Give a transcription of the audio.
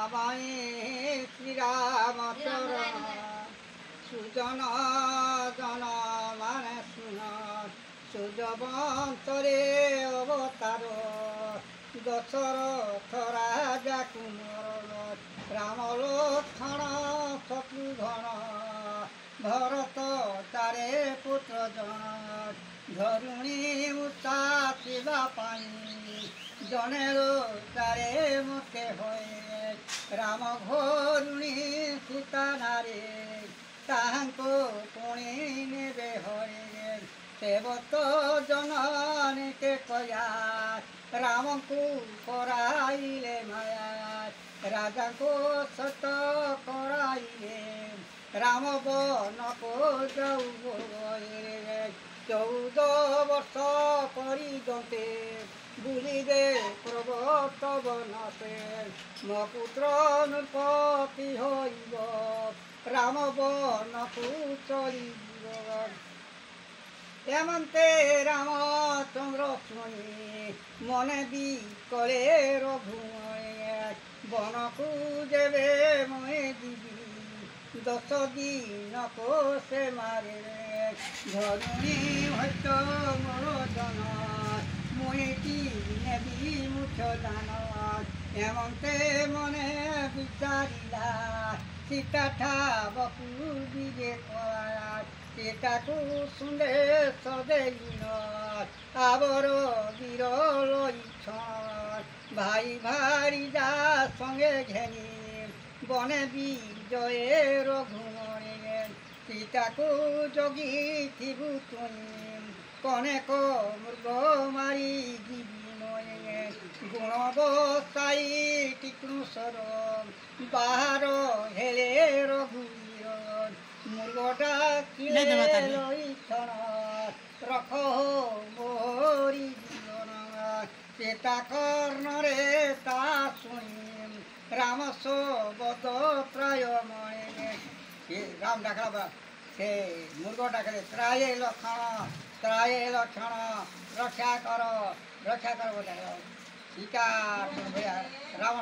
আমায় শ্রীরামচরণ সুজন জন মানে শুন সুজবন্তরে অবতার দশরথ রাজা কুমর রাম লক্ষণ শত্রুঘ্ন ভরত তারে পুত্র জন ধরুণী উষা শিবা পাই জনের তারে মুখে হয়ে রাম ঘরুণী সীতা নারী তাহাଙ୍କୁ ପୁଣି ନେବେ ହରେ ସେବତ ଜନନୀକେ କୟା ରାମଙ୍କୁ କରାଇଲେ ମାୟା ରାଜାଙ୍କୁ ସତ କରାଇଲେ ରାମ ବନକୁ ଯାଉ 14 ବର୍ଷ ପରିଦନ୍ତେ ବୁଲିବେ ପର୍ବତ ବନତେ ମୋ ପୁତ୍ର ନୃପତି ହୋଇବ রাম বনকু চলিব এমন্তে রামচন্দ্র শুনি মনে দি করে রঘুময় বনকু দেবে ময়ে দিবি 10 দিন কোষে মারে ধরুণী হইত মোর জন মুই কি নেবি মুখ দান এমন্তে মনে বিচারিলা সীতা ঠাবকু দিবে করাত সীতাকু শুনে সদেইন আবর বীর লইছন ভাই ভারি যা সঙ্গে ঘেনি বনে বিজয়ে রঘুমণি সীতাকু জগি থিবু তুই কনেক মৃগ মারি দিবি গুণ বসাই টিকৃষর বাহার হেলে রঘুবীর মৃগটা কিলে লইছন রখ মোরি জীবন চেতা কর্ণরে তা শুনি রাম সবদ প্রায় মনে রাম ডাকলা সে মৃগ ডাকলে ত্রায়ে লক্ষণ রক্ষা কর বলে সীতা রাম